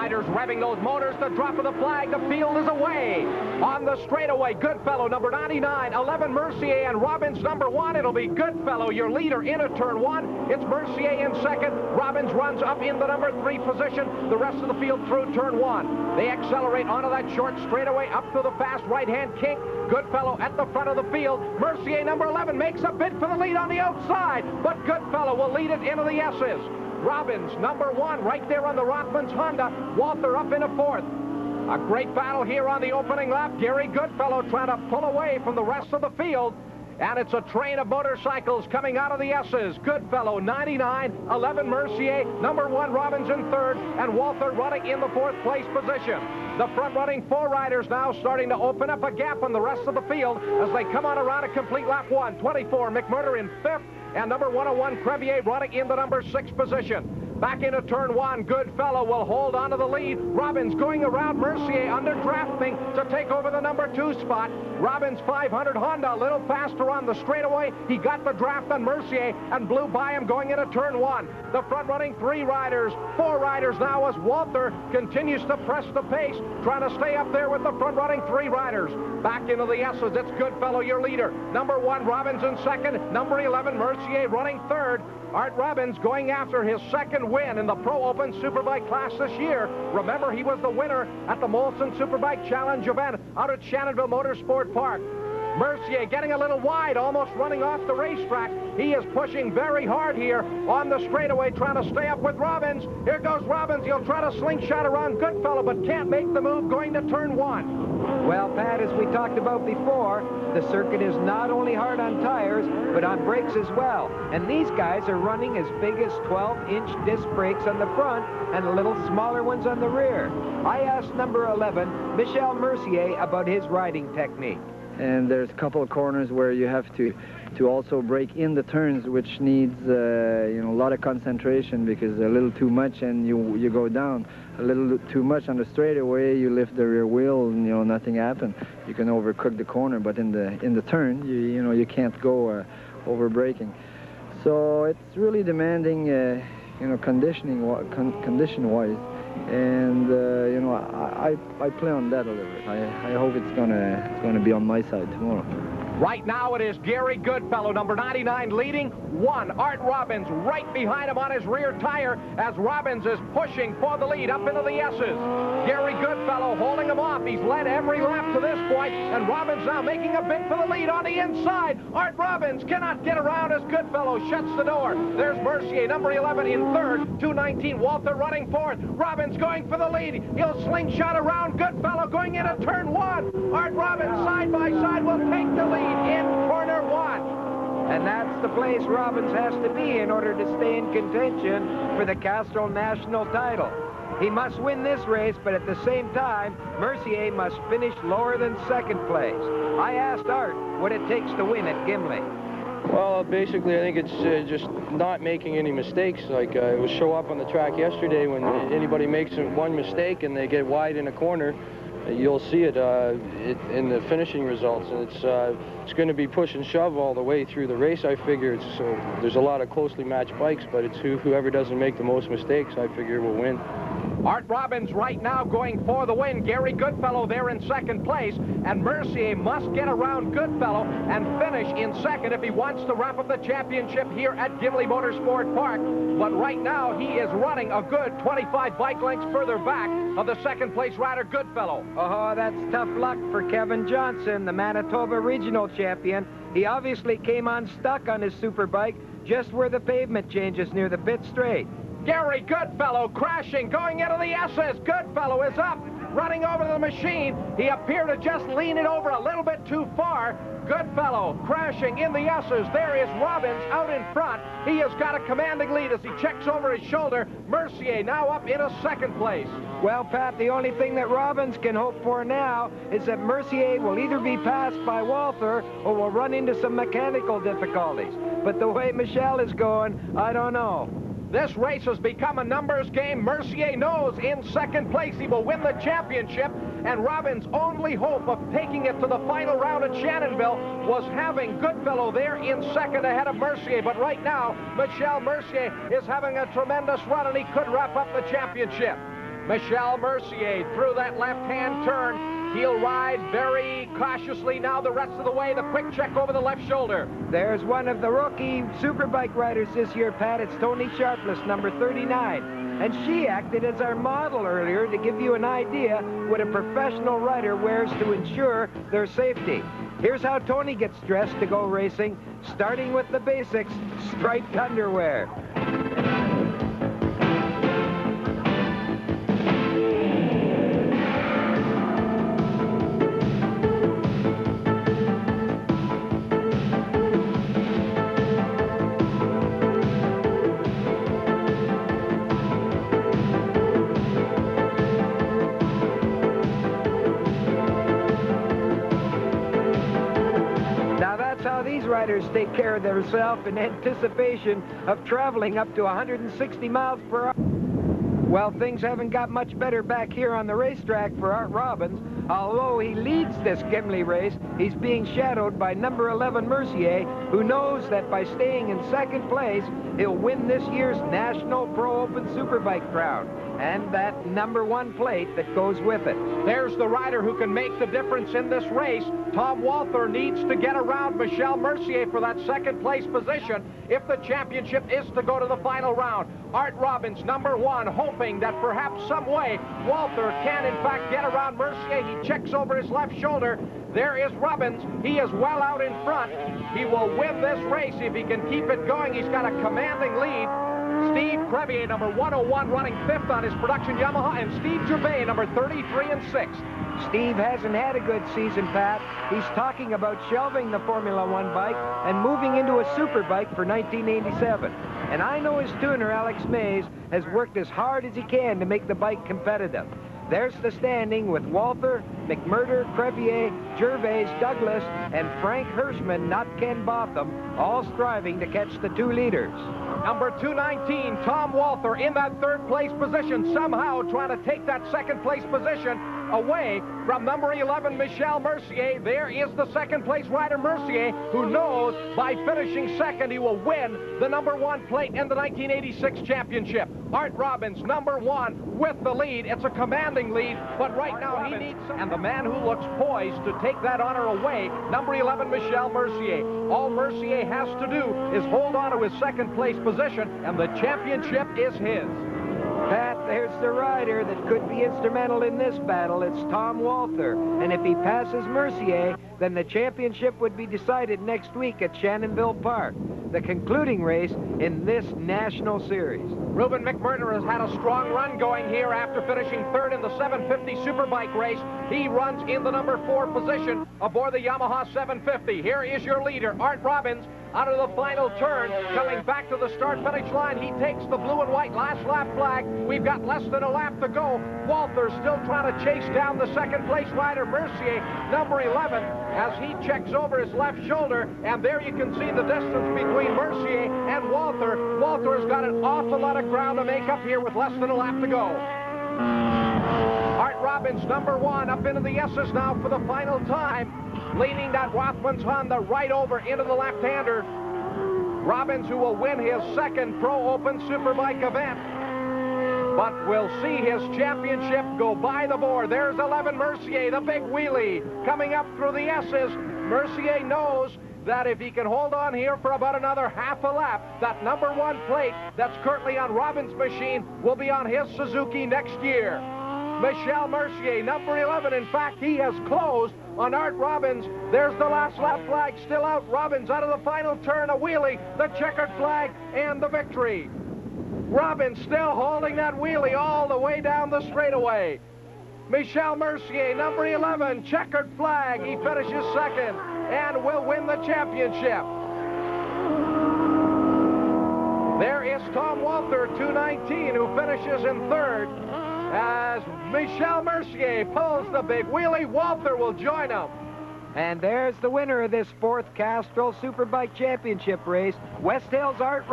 Riders revving those motors. The drop of the flag. The field is away. On the straightaway, Goodfellow, number 99, 11, Mercier, and Robbins, number 1. It'll be Goodfellow, your leader, into turn 1. It's Mercier in second. Robbins runs up in the number 3 position. The rest of the field through turn 1. They accelerate onto that short straightaway up to the fast right-hand kink. Goodfellow at the front of the field. Mercier, number 11, makes a bid for the lead on the outside, but Goodfellow will lead it into the S's. Robbins, number 1, right there on the Rothmans Honda. Walther up into 4th. A great battle here on the opening lap. Gary Goodfellow trying to pull away from the rest of the field. And it's a train of motorcycles coming out of the S's. Goodfellow, 99, 11, Mercier, number 1, Robbins in 3rd, and Walther running in the 4th place position. The front-running 4 riders now starting to open up a gap on the rest of the field as they come on around a complete lap 1. 24, McMurter in 5th, and number 101, Crevier, running in the number 6 position. Back into turn 1, Goodfellow will hold on to the lead. Robbins going around Mercier under drafting to take over the number 2 spot. Robbins 500 Honda a little faster on the straightaway. He got the draft on Mercier and blew by him going into turn 1. The front-running 3 riders, 4 riders now as Walther continues to press the pace, trying to stay up there with the front-running 3 riders. Back into the S's, it's Goodfellow, your leader. Number 1, Robbins in 2nd. Number 11, Mercier running 3rd. Art Robbins going after his 2nd win in the Pro Open Superbike class this year. Remember, he was the winner at the Molson Superbike Challenge event out at Shannonville Motorsport Park. Mercier getting a little wide, almost running off the racetrack. He is pushing very hard here on the straightaway, trying to stay up with Robbins. Here goes Robbins. He'll try to slingshot around Goodfellow, but can't make the move going to turn 1. Well, Pat, as we talked about before, the circuit is not only hard on tires, but on brakes as well. And these guys are running as big as 12-inch disc brakes on the front and a little smaller ones on the rear. I asked number 11, Michele Mercier, about his riding technique. And there's a couple of corners where you have to also brake in the turns, which needs you know, a lot of concentration, because a little too much and you go down. A little too much on the straightaway, you lift the rear wheel and, you know, nothing happened. You can overcook the corner, but in the turn, you know, you can't go over braking. So it's really demanding, you know, condition-wise. And you know, I play on that a little bit. I hope it's gonna be on my side tomorrow. Right now it is Gary Goodfellow, number 99, leading 1. Art Robbins right behind him on his rear tire as Robbins is pushing for the lead up into the S's. Gary Goodfellow holding him off. He's led every lap to this point, and Robbins now making a bid for the lead on the inside. Art Robbins cannot get around as Goodfellow shuts the door. There's Mercier, number 11, in 3rd. 219, Walther running 4th. Robbins going for the lead. He'll slingshot around Goodfellow going into turn 1. Art Robbins side by side will take the lead in corner 1. And that's the place Robbins has to be in order to stay in contention for the Castrol National title. He must win this race, but at the same time, Mercier must finish lower than 2nd place. I asked Art what it takes to win at Gimli. Well, basically, I think it's just not making any mistakes. Like, it was show up on the track yesterday when anybody makes one mistake and they get wide in a corner. You'll see it in the finishing results, and it's going to be push and shove all the way through the race. I figure there's a lot of closely matched bikes, but it's whoever doesn't make the most mistakes, I figure, will win. Art Robbins right now going for the win. Gary Goodfellow there in 2nd place, and Mercier must get around Goodfellow and finish in 2nd if he wants to wrap up the championship here at Gimli Motorsport Park. But right now he is running a good 25 bike lengths further back of the 2nd place rider Goodfellow. Oh, that's tough luck for Kevin Johnson, the Manitoba regional champion. He obviously came unstuck on his Superbike just where the pavement changes near the pit straight. Gary Goodfellow crashing, going into the S's. Goodfellow is up, running over the machine. He appeared to just lean it over a little bit too far. Goodfellow crashing in the S's. There is Robbins out in front. He has got a commanding lead as he checks over his shoulder. Mercier now up into 2nd place. Well, Pat, the only thing that Robbins can hope for now is that Mercier will either be passed by Walther or will run into some mechanical difficulties. But the way Michele is going, I don't know. This race has become a numbers game. Mercier knows in 2nd place he will win the championship, and Robbins' only hope of taking it to the final round at Shannonville was having Goodfellow there in 2nd ahead of Mercier. But right now, Michele Mercier is having a tremendous run, and he could wrap up the championship. Michele Mercier through that left-hand turn. He'll ride very cautiously now the rest of the way. The quick check over the left shoulder. There's one of the rookie Superbike riders this year, Pat. It's Tony Sharpless, number 39. And she acted as our model earlier to give you an idea what a professional rider wears to ensure their safety. Here's how Tony gets dressed to go racing, starting with the basics, striped underwear. Riders take care of themselves in anticipation of traveling up to 160 miles per hour. Well, things haven't got much better back here on the racetrack for Art Robbins. Although he leads this Gimli race, he's being shadowed by number 11 Mercier, who knows that by staying in second place, he'll win this year's National Pro Open Superbike crown and that number 1 plate that goes with it. There's the rider who can make the difference in this race. Tom Walther needs to get around Michele Mercier for that second place position if the championship is to go to the final round. Art Robbins, number 1, hoping that perhaps some way Walther can in fact get around Mercier. He checks over his left shoulder. There is Rubens. He is well out in front. He will win this race if he can keep it going. He's got a commanding lead. Steve Crevier, number 101, running 5th on his production Yamaha, and Steve Gervais, number 33 and 6th. Steve hasn't had a good season, Pat. He's talking about shelving the Formula One bike and moving into a superbike for 1987. And I know his tuner, Alex Mays, has worked as hard as he can to make the bike competitive. There's the standing with Walther, McMurter, Crevier, Gervais, Douglas, and Frank Hirschman, not Ken Botham, all striving to catch the 2 leaders. Number 219, Tom Walther, in that 3rd place position, somehow trying to take that 2nd place position away from number 11, Michele Mercier. There is the 2nd place rider, Mercier, who knows by finishing 2nd, he will win the number 1 plate in the 1986 championship. Art Robbins, number 1, with the lead. It's a commanding lead, but right now he needs some. And the man who looks poised to take that honor away, number 11, Michele Mercier. All Mercier has to do is hold on to his 2nd place position, and the championship is his. Pat, there's the rider that could be instrumental in this battle. It's Tom Walther. And if he passes Mercier, then the championship would be decided next week at Shannonville Park, the concluding race in this national series. Ruben McMurter has had a strong run going here after finishing 3rd in the 750 Superbike race. He runs in the number 4 position aboard the Yamaha 750. Here is your leader, Art Robbins, out of the final turn, coming back to the start-finish line. He takes the blue and white last lap flag. We've got less than a lap to go. Walther still trying to chase down the 2nd place rider, Mercier, number 11, as he checks over his left shoulder. And there you can see the distance between Mercier and Walther. Walther has got an awful lot of ground to make up here with less than a lap to go. Art Robbins, number 1, up into the S's now for the final time, leaning that Rothmans Honda right over into the left-hander. Robbins, who will win his 2nd Pro Open Superbike event, but we'll see his championship go by the board. There's 11 Mercier, the big wheelie, coming up through the S's. Mercier knows that if he can hold on here for about another half a lap, that number 1 plate that's currently on Robbins' machine will be on his Suzuki next year. Michele Mercier, number 11, in fact, he has closed on Art Robbins. There's the last lap flag still out. Robbins out of the final turn, a wheelie, the checkered flag, and the victory. Robbins still holding that wheelie all the way down the straightaway. Michele Mercier, number 11, checkered flag. He finishes 2nd and will win the championship. There is Tom Walther, 219, who finishes in 3rd. As Michele Mercier pulls the big wheelie, Walther will join him. And there's the winner of this 4th Castrol Superbike Championship race, West Hills Art